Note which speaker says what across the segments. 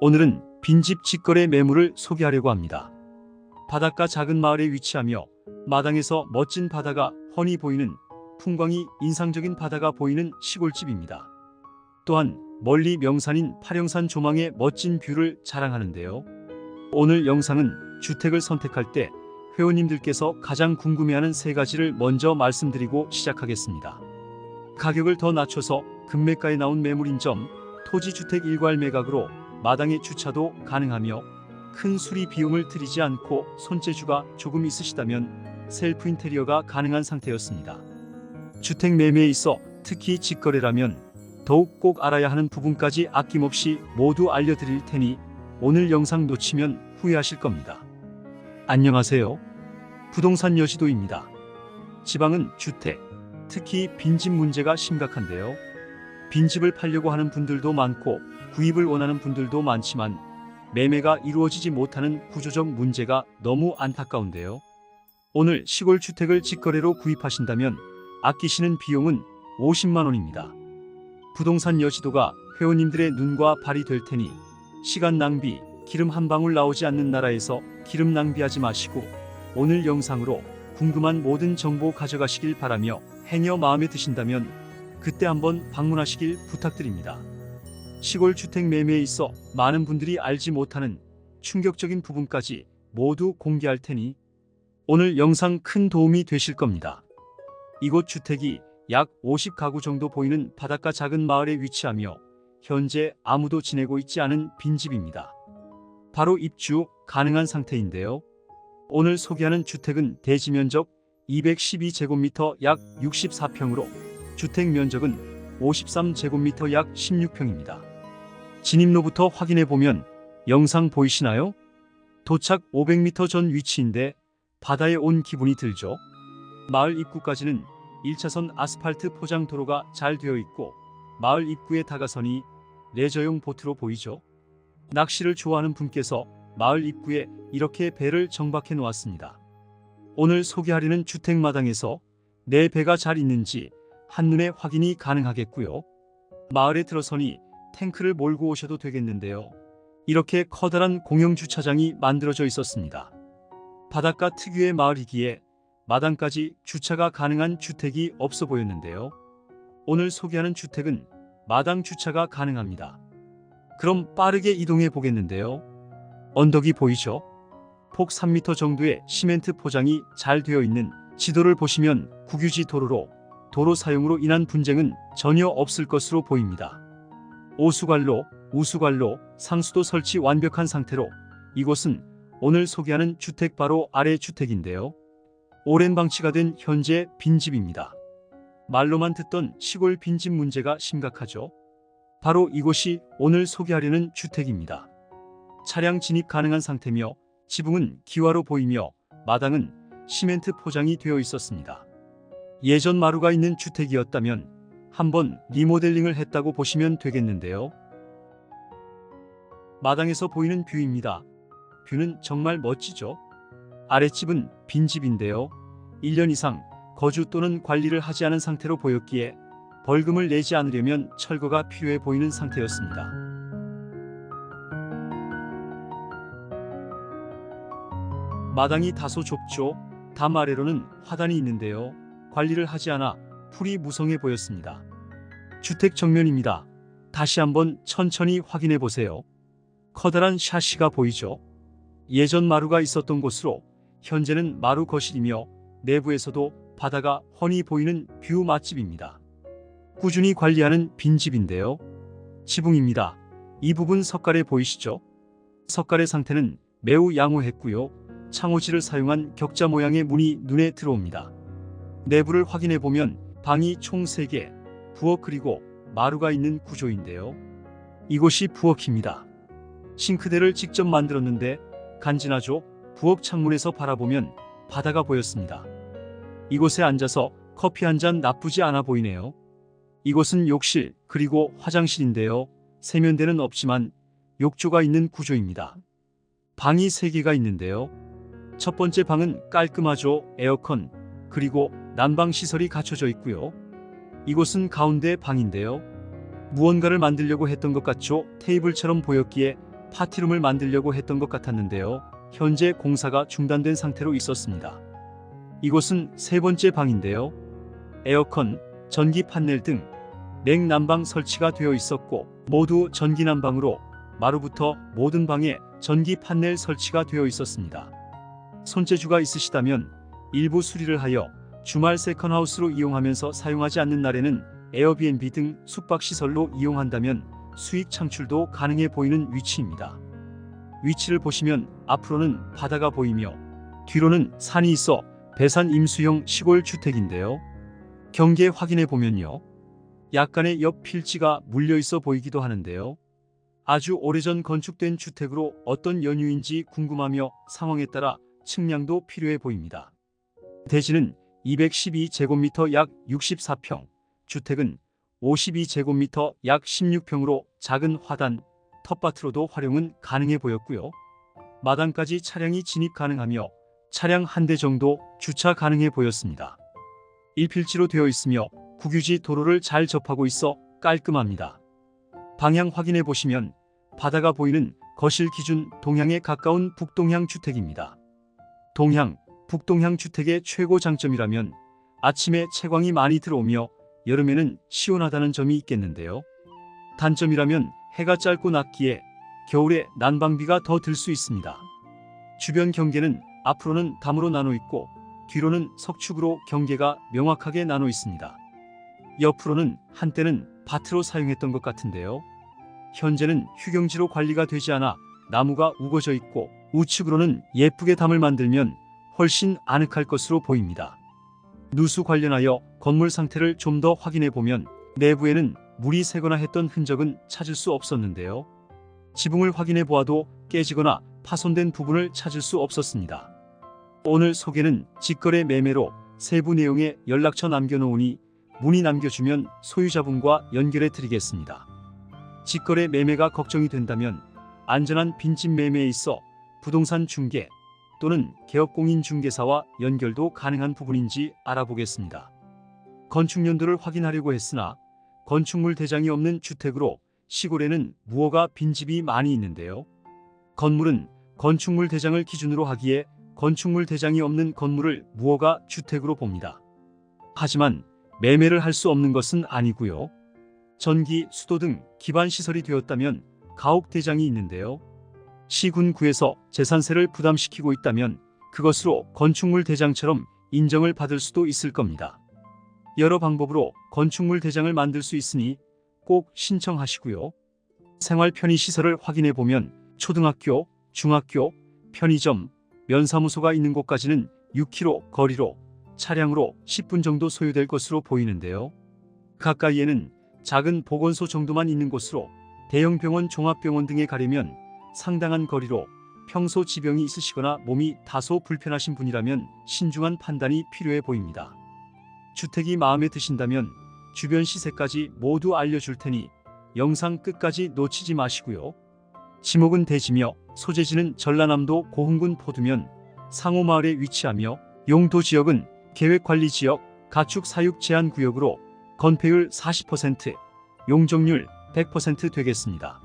Speaker 1: 오늘은 빈집 직거래 매물을 소개하려고 합니다. 바닷가 작은 마을에 위치하며 마당에서 멋진 바다가 훤히 보이는 풍광이 인상적인 바다가 보이는 시골집입니다. 또한 멀리 명산인 팔형산 조망의 멋진 뷰를 자랑하는데요. 오늘 영상은 주택을 선택할 때 회원님들께서 가장 궁금해하는 세 가지를 먼저 말씀드리고 시작하겠습니다. 가격을 더 낮춰서 금매가에 나온 매물인 점, 토지주택 일괄 매각으로 마당에 주차도 가능하며 큰 수리 비용을 들이지 않고 손재주가 조금 있으시다면 셀프 인테리어가 가능한 상태였습니다. 주택 매매에 있어 특히 직거래라면 더욱 꼭 알아야 하는 부분까지 아낌없이 모두 알려드릴 테니 오늘 영상 놓치면 후회하실 겁니다. 안녕하세요. 부동산 여지도입니다. 지방은 주택, 특히 빈집 문제가 심각한데요. 빈집을 팔려고 하는 분들도 많고 구입을 원하는 분들도 많지만 매매가 이루어지지 못하는 구조적 문제가 너무 안타까운데요. 오늘 시골 주택을 직거래로 구입하신다면 아끼시는 비용은 50만 원입니다. 부동산 여지도가 회원님들의 눈과 발이 될 테니 시간 낭비, 기름 한 방울 나오지 않는 나라에서 기름 낭비하지 마시고 오늘 영상으로 궁금한 모든 정보 가져가시길 바라며 행여 마음에 드신다면 그때 한번 방문하시길 부탁드립니다. 시골 주택 매매에 있어 많은 분들이 알지 못하는 충격적인 부분까지 모두 공개할 테니 오늘 영상 큰 도움이 되실 겁니다. 이곳 주택이 약 50가구 정도 보이는 바닷가 작은 마을에 위치하며 현재 아무도 지내고 있지 않은 빈집입니다. 바로 입주 가능한 상태인데요. 오늘 소개하는 주택은 대지 면적 212제곱미터 약 64평으로 주택 면적은 53제곱미터 약 16평입니다. 진입로부터 확인해 보면 영상 보이시나요? 도착 500m 전 위치인데 바다에 온 기분이 들죠. 마을 입구까지는 1차선 아스팔트 포장 도로가 잘 되어 있고 마을 입구에 다가서니 레저용 보트로 보이죠. 낚시를 좋아하는 분께서 마을 입구에 이렇게 배를 정박해 놓았습니다. 오늘 소개하려는 주택마당에서 내 배가 잘 있는지 한눈에 확인이 가능하겠고요. 마을에 들어서니 탱크를 몰고 오셔도 되겠는데요. 이렇게 커다란 공영 주차장이 만들어져 있었습니다. 바닷가 특유의 마을이기에 마당까지 주차가 가능한 주택이 없어 보였는데요. 오늘 소개하는 주택은 마당 주차가 가능합니다. 그럼 빠르게 이동해 보겠는데요. 언덕이 보이죠? 폭 3m 정도의 시멘트 포장이 잘 되어 있는 지도를 보시면 국유지 도로로 도로 사용으로 인한 분쟁은 전혀 없을 것으로 보입니다. 오수관로, 우수관로, 상수도 설치 완벽한 상태로 이곳은 오늘 소개하는 주택 바로 아래 주택인데요. 오랜 방치가 된 현재 빈집입니다. 말로만 듣던 시골 빈집 문제가 심각하죠. 바로 이곳이 오늘 소개하려는 주택입니다. 차량 진입 가능한 상태며 지붕은 기와로 보이며 마당은 시멘트 포장이 되어 있었습니다. 예전 마루가 있는 주택이었다면 한번 리모델링을 했다고 보시면 되겠는데요. 마당에서 보이는 뷰입니다. 뷰는 정말 멋지죠. 아랫집은 빈집인데요. 1년 이상 거주 또는 관리를 하지 않은 상태로 보였기에 벌금을 내지 않으려면 철거가 필요해 보이는 상태였습니다. 마당이 다소 좁죠. 담 아래로는 화단이 있는데요. 관리를 하지 않아 풀이 무성해 보였습니다. 주택 정면입니다. 다시 한번 천천히 확인해 보세요. 커다란 샤시가 보이죠. 예전 마루가 있었던 곳으로 현재는 마루 거실이며 내부에서도 바다가 훤히 보이는 뷰 맛집입니다. 꾸준히 관리하는 빈집인데요. 지붕입니다. 이 부분 석가래 보이시죠? 석가래 상태는 매우 양호했고요. 창호지를 사용한 격자 모양의 문이 눈에 들어옵니다. 내부를 확인해 보면 방이 총 3개, 부엌 그리고 마루가 있는 구조인데요. 이곳이 부엌입니다. 싱크대를 직접 만들었는데 간지나죠? 부엌 창문에서 바라보면 바다가 보였습니다. 이곳에 앉아서 커피 한 잔 나쁘지 않아 보이네요. 이곳은 욕실 그리고 화장실인데요. 세면대는 없지만 욕조가 있는 구조입니다. 방이 3개가 있는데요. 첫 번째 방은 깔끔하죠. 에어컨 그리고 난방 시설이 갖춰져 있고요. 이곳은 가운데 방인데요. 무언가를 만들려고 했던 것 같죠. 테이블처럼 보였기에 파티룸을 만들려고 했던 것 같았는데요. 현재 공사가 중단된 상태로 있었습니다. 이곳은 세 번째 방인데요. 에어컨, 전기 판넬 등 냉난방 설치가 되어 있었고 모두 전기 난방으로 마루부터 모든 방에 전기 판넬 설치가 되어 있었습니다. 손재주가 있으시다면 일부 수리를 하여 주말 세컨하우스로 이용하면서 사용하지 않는 날에는 에어비앤비 등 숙박시설로 이용한다면 수익 창출도 가능해 보이는 위치입니다. 위치를 보시면 앞으로는 바다가 보이며 뒤로는 산이 있어 배산 임수형 시골 주택인데요. 경계 확인해 보면요. 약간의 옆 필지가 물려 있어 보이기도 하는데요. 아주 오래전 건축된 주택으로 어떤 연유인지 궁금하며 상황에 따라 측량도 필요해 보입니다. 대지는 212제곱미터 약 64평, 주택은 52제곱미터 약 16평으로 작은 화단, 텃밭으로도 활용은 가능해 보였고요. 마당까지 차량이 진입 가능하며 차량 한 대 정도 주차 가능해 보였습니다. 1필지로 되어 있으며 국유지 도로를 잘 접하고 있어 깔끔합니다. 방향 확인해 보시면 바다가 보이는 거실 기준 동향에 가까운 북동향 주택입니다. 동향, 북동향 주택의 최고 장점이라면 아침에 채광이 많이 들어오며 여름에는 시원하다는 점이 있겠는데요. 단점이라면 해가 짧고 낮기에 겨울에 난방비가 더 들 수 있습니다. 주변 경계는 앞으로는 담으로 나눠 있고 뒤로는 석축으로 경계가 명확하게 나눠 있습니다. 옆으로는 한때는 밭으로 사용했던 것 같은데요. 현재는 휴경지로 관리가 되지 않아 나무가 우거져 있고 우측으로는 예쁘게 담을 만들면 훨씬 아늑할 것으로 보입니다. 누수 관련하여 건물 상태를 좀 더 확인해 보면 내부에는 물이 새거나 했던 흔적은 찾을 수 없었는데요. 지붕을 확인해 보아도 깨지거나 파손된 부분을 찾을 수 없었습니다. 오늘 소개는 직거래 매매로 세부 내용의 연락처 남겨놓으니 문의 남겨주면 소유자분과 연결해 드리겠습니다. 직거래 매매가 걱정이 된다면 안전한 빈집 매매에 있어 부동산 중개 또는 개업공인중개사와 연결도 가능한 부분인지 알아보겠습니다. 건축연도를 확인하려고 했으나 건축물 대장이 없는 주택으로 시골에는 무허가 빈집이 많이 있는데요. 건물은 건축물 대장을 기준으로 하기에 건축물 대장이 없는 건물을 무허가 주택으로 봅니다. 하지만 매매를 할 수 없는 것은 아니고요. 전기, 수도 등 기반 시설이 되었다면 가옥 대장이 있는데요. 시군구에서 재산세를 부담시키고 있다면 그것으로 건축물 대장처럼 인정을 받을 수도 있을 겁니다. 여러 방법으로 건축물 대장을 만들 수 있으니 꼭 신청하시고요. 생활 편의시설을 확인해 보면 초등학교, 중학교, 편의점, 면사무소가 있는 곳까지는 6km 거리로 차량으로 10분 정도 소요될 것으로 보이는데요. 가까이에는 작은 보건소 정도만 있는 곳으로 대형 병원, 종합병원 등에 가려면 상당한 거리로 평소 지병이 있으시거나 몸이 다소 불편하신 분이라면 신중한 판단이 필요해 보입니다. 주택이 마음에 드신다면 주변 시세까지 모두 알려줄 테니 영상 끝까지 놓치지 마시고요. 지목은 대지며 소재지는 전라남도 고흥군 포두면 상호마을에 위치하며 용도 지역은 계획관리지역 가축 사육 제한 구역으로 건폐율 40%, 용적률 100% 되겠습니다.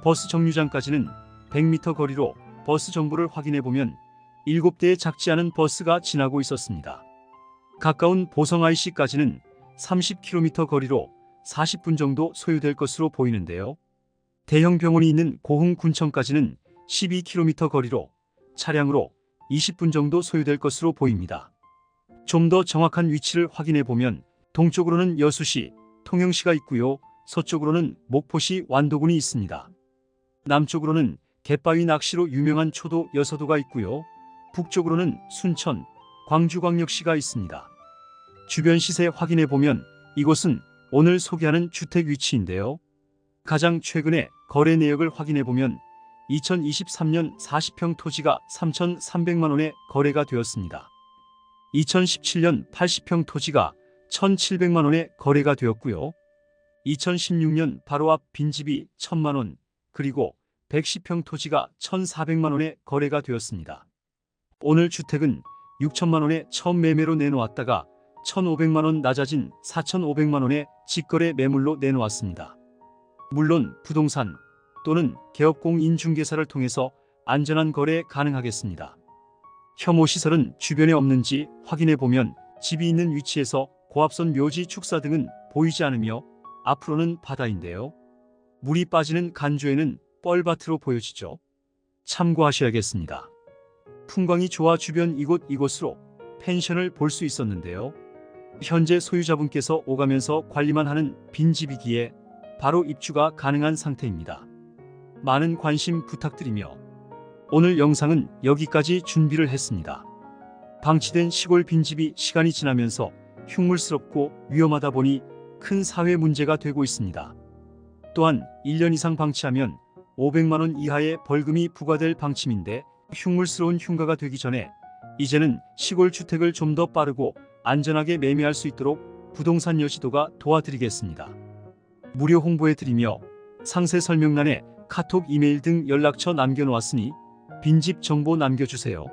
Speaker 1: 버스 정류장까지는 100m 거리로 버스 정보를 확인해 보면 7대의 작지 않은 버스가 지나고 있었습니다. 가까운 보성 IC까지는 30km 거리로 40분 정도 소요될 것으로 보이는데요. 대형 병원이 있는 고흥군청까지는 12km 거리로 차량으로 20분 정도 소요될 것으로 보입니다. 좀 더 정확한 위치를 확인해 보면 동쪽으로는 여수시, 통영시가 있고요. 서쪽으로는 목포시 완도군이 있습니다. 남쪽으로는 갯바위 낚시로 유명한 초도 여서도가 있고요. 북쪽으로는 순천, 광주광역시가 있습니다. 주변 시세 확인해 보면 이곳은 오늘 소개하는 주택 위치인데요. 가장 최근에 거래 내역을 확인해 보면 2023년 40평 토지가 3,300만원에 거래가 되었습니다. 2017년 80평 토지가 1,700만원에 거래가 되었고요. 2016년 바로 앞 빈집이 1,000만원, 그리고 110평 토지가 1,400만원에 거래가 되었습니다. 오늘 주택은 6천만원에 처음 매매로 내놓았다가 1,500만원 낮아진 4,500만원에 직거래 매물로 내놓았습니다. 물론 부동산 또는 개업공인중개사를 통해서 안전한 거래 가능하겠습니다. 혐오 시설은 주변에 없는지 확인해 보면 집이 있는 위치에서 고압선 묘지 축사 등은 보이지 않으며 앞으로는 바다인데요. 물이 빠지는 간조에는 뻘밭으로 보여지죠. 참고하셔야겠습니다. 풍광이 좋아 주변 이곳으로 펜션을 볼 수 있었는데요. 현재 소유자분께서 오가면서 관리만 하는 빈집이기에 바로 입주가 가능한 상태입니다. 많은 관심 부탁드리며 오늘 영상은 여기까지 준비를 했습니다. 방치된 시골 빈집이 시간이 지나면서 흉물스럽고 위험하다 보니 큰 사회 문제가 되고 있습니다. 또한 1년 이상 방치하면 500만 원 이하의 벌금이 부과될 방침인데 흉물스러운 흉가가 되기 전에 이제는 시골 주택을 좀 더 빠르고 안전하게 매매할 수 있도록 부동산 여시도가 도와드리겠습니다. 무료 홍보해드리며 상세 설명란에 카톡, 이메일 등 연락처 남겨놓았으니 빈집 정보 남겨주세요.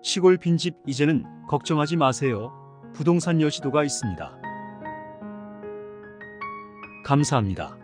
Speaker 1: 시골 빈집 이제는 걱정하지 마세요. 부동산 여시도가 있습니다. 감사합니다.